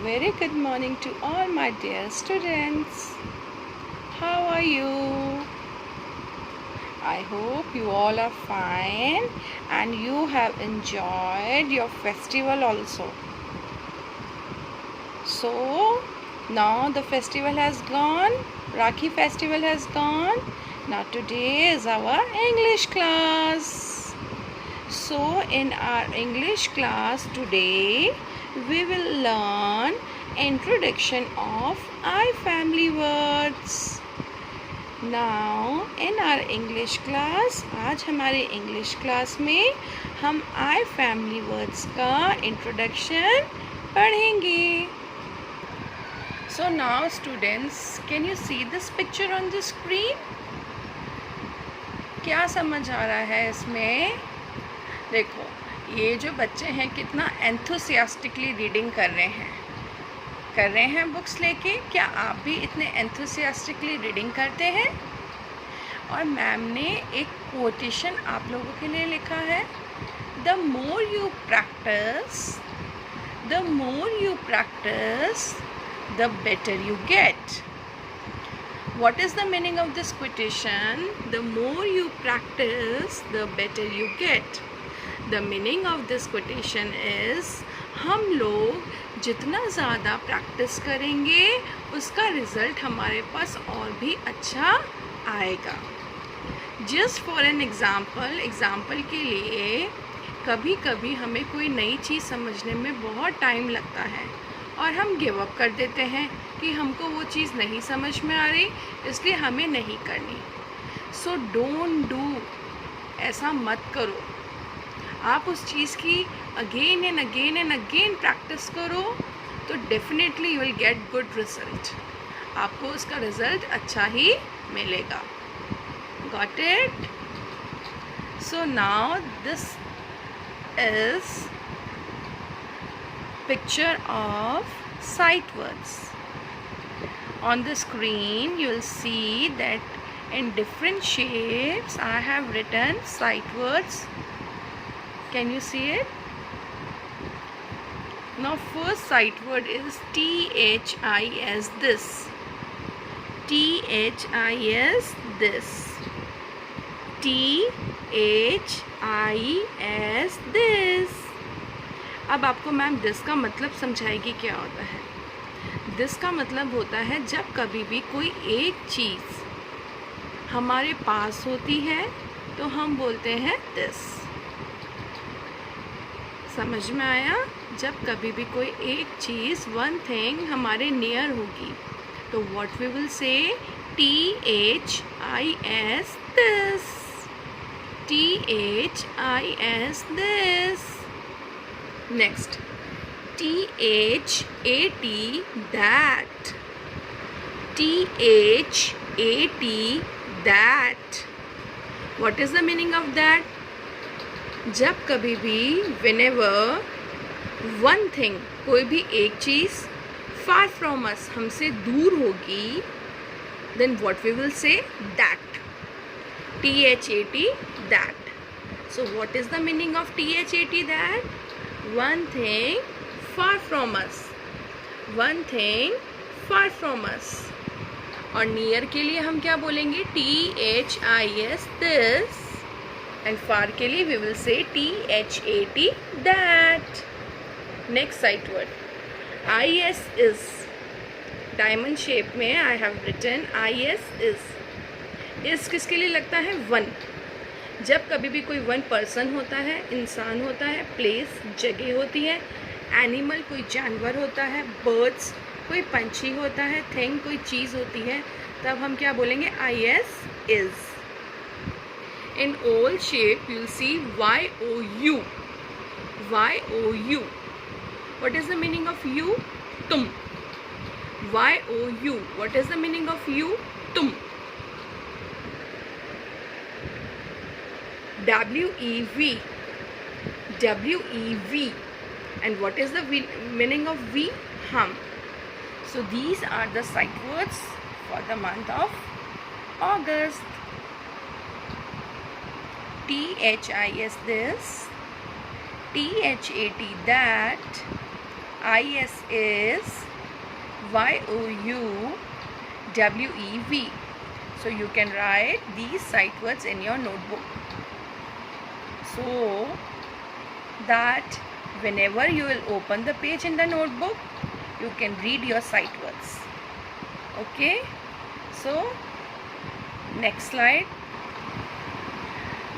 very good morning to all my dear students. How are you? I hope you all are fine and you have enjoyed your festival also. So now the festival has gone, Rakhi festival has gone. Now today is our English class. So in our English class today we will learn introduction of I family words. Now in our English class, आज हमारे English class में हम I family words का introduction पढ़ेंगे. So now students, can you see this picture on the screen? क्या समझ आ रहा है इसमें? देखो, ये जो बच्चे हैं कितना एंथुसियास्टिकली रीडिंग कर रहे हैं बुक्स लेके. क्या आप भी इतने एंथुसियास्टिकली रीडिंग करते हैं? और मैम ने एक कोटेशन आप लोगों के लिए लिखा है, the more you practice the better you get. What is the meaning of this quotation? The more you practice, the better you get. The meaning of this quotation is, हम लोग जितना ज़्यादा प्रैक्टिस करेंगे उसका रिज़ल्ट हमारे पास और भी अच्छा आएगा. Just for an एग्ज़ाम्पल के लिए कभी कभी हमें कोई नई चीज़ समझने में बहुत टाइम लगता है और हम गिव अप कर देते हैं कि हमको वो चीज़ नहीं समझ में आ रही, इसलिए हमें नहीं करनी. सो डोंट डू, ऐसा मत करो. आप उस चीज़ की अगेन एंड अगेन प्रैक्टिस करो तो definitely you will get good result. आपको उसका रिज़ल्ट अच्छा ही मिलेगा. Got it? So now this is picture of sight words. On the screen you will see that in different shapes I have written sight words. Can you see it? Now first sight word is THIS, this. THIS, this. THIS, this. अब आपको ma'am this का मतलब समझाएगी क्या होता है. This का मतलब होता है जब कभी भी कोई एक चीज़ हमारे पास होती है तो हम बोलते हैं दिस. समझ में आया? जब कभी भी कोई एक चीज़ वन थिंग हमारे नियर होगी तो what we will say, THIS, this. THIS, this. Next, THAT, that. THAT, that. What is the meaning of that? जब कभी भी whenever one thing, कोई भी एक चीज़ far from us, हमसे दूर होगी, then what we will say, that. THAT, that. So what is the meaning of THAT, that? One thing far from us. One thing far from us. और near के लिए हम क्या बोलेंगे, THIS, this. And far के लिए we will say THAT, that. Next sight word, IS, is. Diamond shape में I have written IS, is. इस किसके लिए लगता है? वन. जब कभी भी कोई वन पर्सन होता है, इंसान होता है, प्लेस जगह होती है, एनिमल कोई जानवर होता है, बर्ड्स कोई पंछी होता है, थिंग कोई चीज़ होती है, तब हम क्या बोलेंगे, IS, is. इन ओल shape you will see YOU. YOU. What is the meaning of you? तुम. YOU. What is the meaning of you? तुम. WEV. WEV. And what is the meaning of V? Hum. So these are the sight words for the month of August. THIS, this. THAT, IS is YOUWEV. So you can write these sight words in your notebook, so that whenever you will open the page in the notebook, you can read your sight words. Okay, so next slide.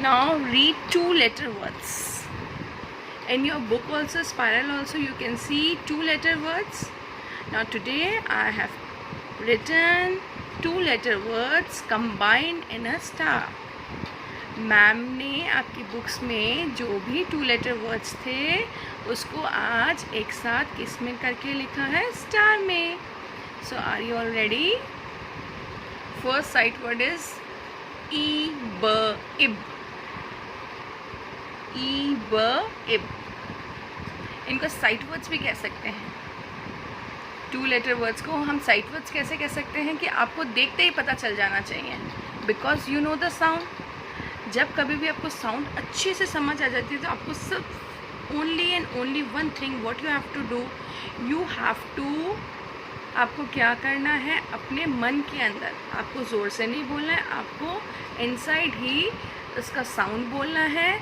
Now read 2-letter words. In your book also, spiral also, you can see 2-letter words. Now today I have written 2-letter words combined in a star. Ma'am ने आपकी books में जो भी 2-letter words थे उसको आज एक साथ किस में करके लिखा है? स्टार में. So are you all ready? First sight word is इब. इनको साइट वर्ड्स भी कह सकते हैं. 2-letter वर्ड्स को हम साइट वर्ड्स कैसे कह सकते हैं कि आपको देखते ही पता चल जाना चाहिए, because you know the sound. जब कभी भी आपको साउंड अच्छे से समझ आ जाती है तो आपको सिर्फ only and only one thing what you have to do, आपको क्या करना है, अपने मन के अंदर आपको ज़ोर से नहीं बोलना है, आपको इनसाइड ही इसका साउंड बोलना है,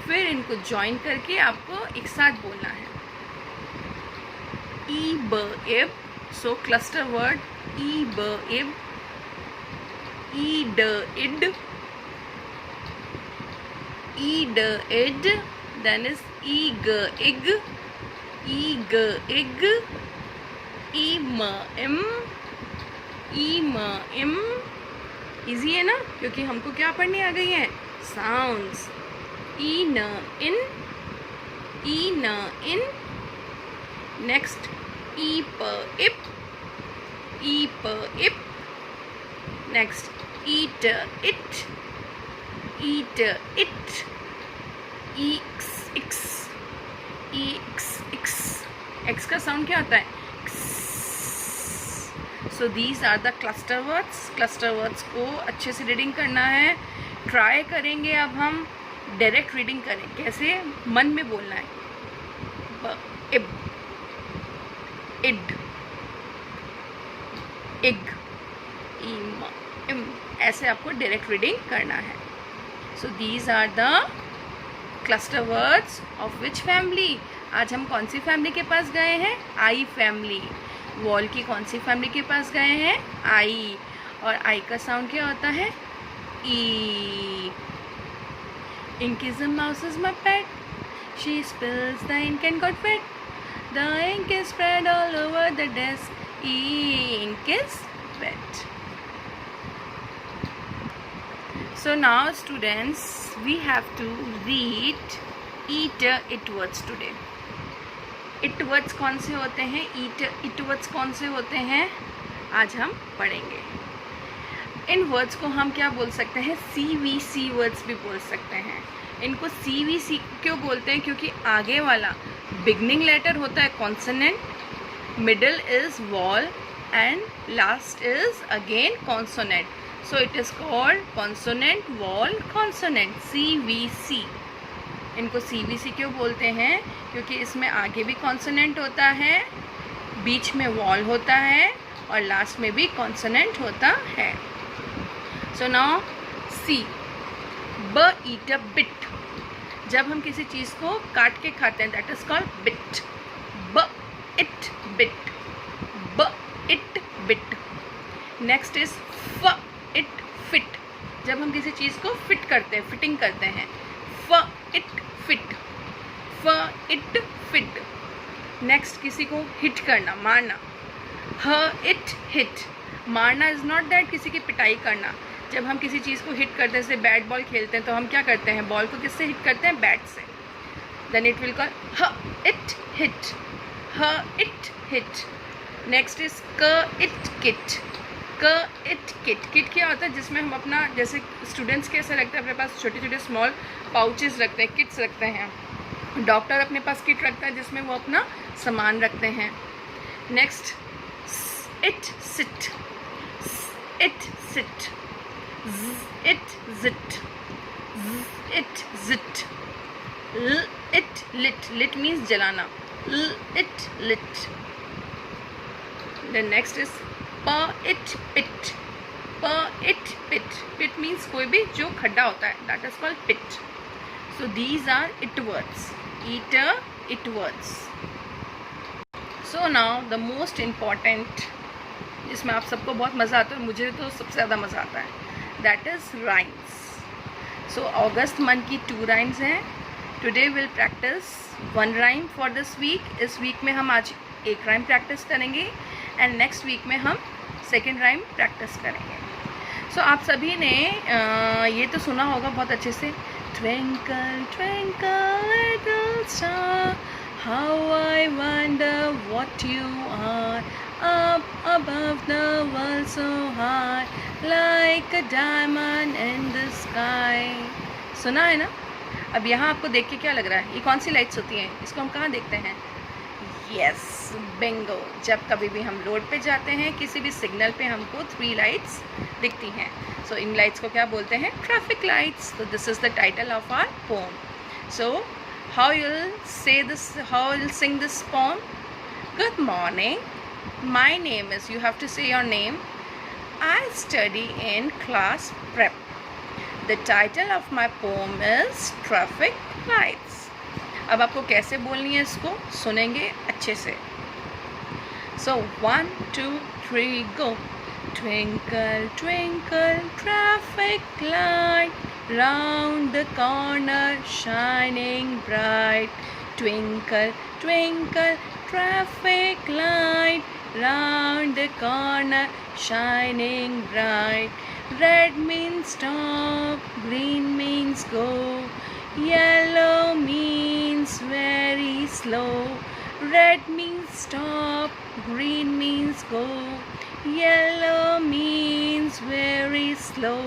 फिर इनको जॉइन करके आपको एक साथ बोलना है. इब. सो क्लस्टर वर्ड इब. ईड. id, then is ig, im. Easy है ना, क्योंकि हमको क्या पढ़नी आ गई है? साउंड्स. इन. नेक्स्ट ईप. नेक्स्ट ईट. एक्स का साउंड क्या होता है? So these are the cluster words. Cluster words को अच्छे से रीडिंग करना है. ट्राई करेंगे अब हम डायरेक्ट रीडिंग करें. कैसे? मन में बोलना है. इब, इड, इग, इम. ऐसे आपको डायरेक्ट रीडिंग करना है. So these are the cluster words of which family. आज हम कौन सी फैमिली के पास गए हैं? आई फैमिली. वॉल की कौन सी फैमिली के पास गए हैं? आई. और आई का साउंड क्या होता है? ई. Ink is a mouse is my pet. She spills the ink and got wet. The ink is spread all over the desk. Ink is wet. So now students, we have to read it words today. It words कौन से होते हैं? it words कौन से होते हैं? आज हम पढ़ेंगे. इन वर्ड्स को हम क्या बोल सकते हैं? CVC वर्ड्स भी बोल सकते हैं. इनको CVC क्यों बोलते हैं? क्योंकि आगे वाला बिगनिंग लेटर होता है consonant, middle is wall and last is again consonant. So it is called consonant wall consonant. CVC. इनको CVC क्यों बोलते हैं? क्योंकि इसमें आगे भी कॉन्सोनेंट होता है, बीच में वॉल होता है और लास्ट में भी कॉन्सोनेंट होता है. So now see. ब ईट अ बिट. जब हम किसी चीज़ को काट के खाते हैं दैट इज कॉल्ड बिट. ब इट बिट. ब इट बिट. नेक्स्ट इज फ इट फिट. जब हम किसी चीज़ को फिट करते हैं, फिटिंग करते हैं. फ इट फिट. फ इट फिट. नेक्स्ट किसी को हिट करना, मारना. ह इट हिट. मारना इज नॉट दैट किसी की पिटाई करना. जब हम किसी चीज़ को हिट करते हैं, जैसे बैट बॉल खेलते हैं, तो हम क्या करते हैं? बॉल को किससे हिट करते हैं? बैट से. देन इट विल कॉल ह इट हिट. ह इट हिट. नेक्स्ट इज क इट किट. क इट किट. किट क्या होता है? जिसमें हम अपना, जैसे स्टूडेंट्स कैसे रखते हैं अपने पास छोटे छोटे स्मॉल पाउचेस रखते हैं, किट्स रखते हैं. डॉक्टर अपने पास किट रखता है जिसमें वो अपना सामान रखते हैं. Next it sit. It sit. It zit. It zit. It lit. Lit means जलाना. it, lit. The next is per it, pit. Per it, pit. Pit means कोई भी जो खड्डा होता है, that is called pit. So these are it words. Eater, it words. So now the most important, जिसमें आप सबको बहुत मज़ा आता है, मुझे तो सबसे ज़्यादा मज़ा आता है, that is rhymes. So August month की 2 rhymes हैं. Today we'll practice 1 rhyme for this week. इस वीक में हम आज 1 rhyme प्रैक्टिस करेंगे and next week में हम 2nd rhyme प्रैक्टिस करेंगे. So आप सभी ने ये तो सुना होगा बहुत अच्छे से, Twinkle, twinkle, little star, how I wonder what you are, up above the world so high, like a diamond in the sky. सुना है ना? अब यहाँ आपको देख के क्या लग रहा है, ये कौन सी लाइट्स होती हैं, इसको हम कहाँ देखते हैं? Yes, Bingo. जब कभी भी हम रोड पे जाते हैं, किसी भी सिग्नल पे हमको 3 लाइट्स दिखती हैं. सो इन लाइट्स को क्या बोलते हैं? Traffic lights. तो this is the title of our poem. So how you'll say this, how you'll sing this poem? Good morning, my name is, you have to say your name. I study in class prep. The title of my poem is Traffic Lights. अब आपको कैसे बोलनी है इसको, सुनेंगे अच्छे से. So 1, 2, 3 go. Twinkle, twinkle, traffic light, round the corner shining bright. Twinkle, twinkle, traffic light, round the corner shining bright. Red means stop, green means go, yellow means very slow. Red means stop, green means go, yellow means very slow.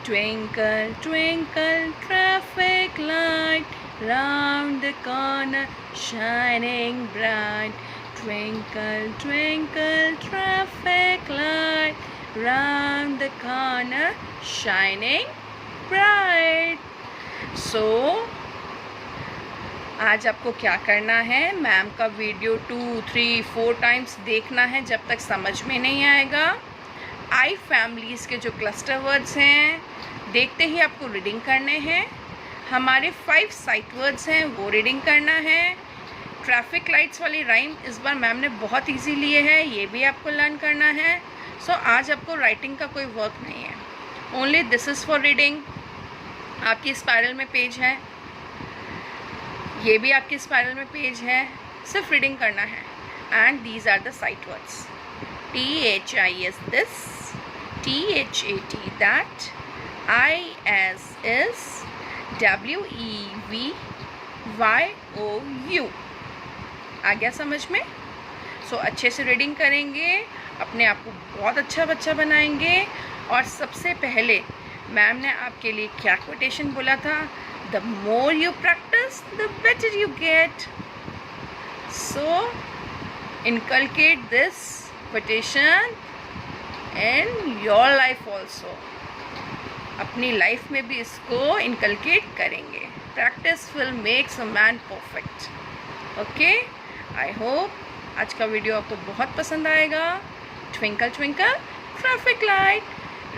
Twinkle, twinkle, traffic light, round the corner shining bright. Twinkle, twinkle, traffic light, round the corner shining bright. So आज आपको क्या करना है, ma'am का video 2, 3, 4 times देखना है जब तक समझ में नहीं आएगा. आई फैमिलीज़ के जो क्लस्टर वर्ड्स हैं, देखते ही आपको रीडिंग करने हैं. हमारे 5 साइट वर्ड्स हैं, वो रीडिंग करना है. ट्रैफिक लाइट्स वाली राइम इस बार मैम ने बहुत इजी लिए है, ये भी आपको लर्न करना है. सो आज आपको राइटिंग का कोई वर्क नहीं है, only this is for reading. आपकी स्पायरल में पेज है, ये भी आपके स्पायरल में पेज है, सिर्फ रीडिंग करना है. And these are the sight words. THIS this, THAT that, IS is, WEVYOU. आ गया समझ में? सो अच्छे से रीडिंग करेंगे, अपने आप को बहुत अच्छा बच्चा बनाएंगे. और सबसे पहले मैम ने आपके लिए क्या कोटेशन बोला था? The more you practice, the better you get. So inculcate this quotation in your life also. अपनी लाइफ में भी इसको inculcate करेंगे. Practice will make a man perfect. Okay? I hope आज का वीडियो आपको बहुत पसंद आएगा. Twinkle, twinkle, traffic light,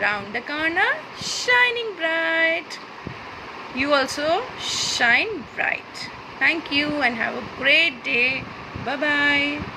round the corner, shining bright. You also shine bright. Thank you and have a great day. Bye-bye.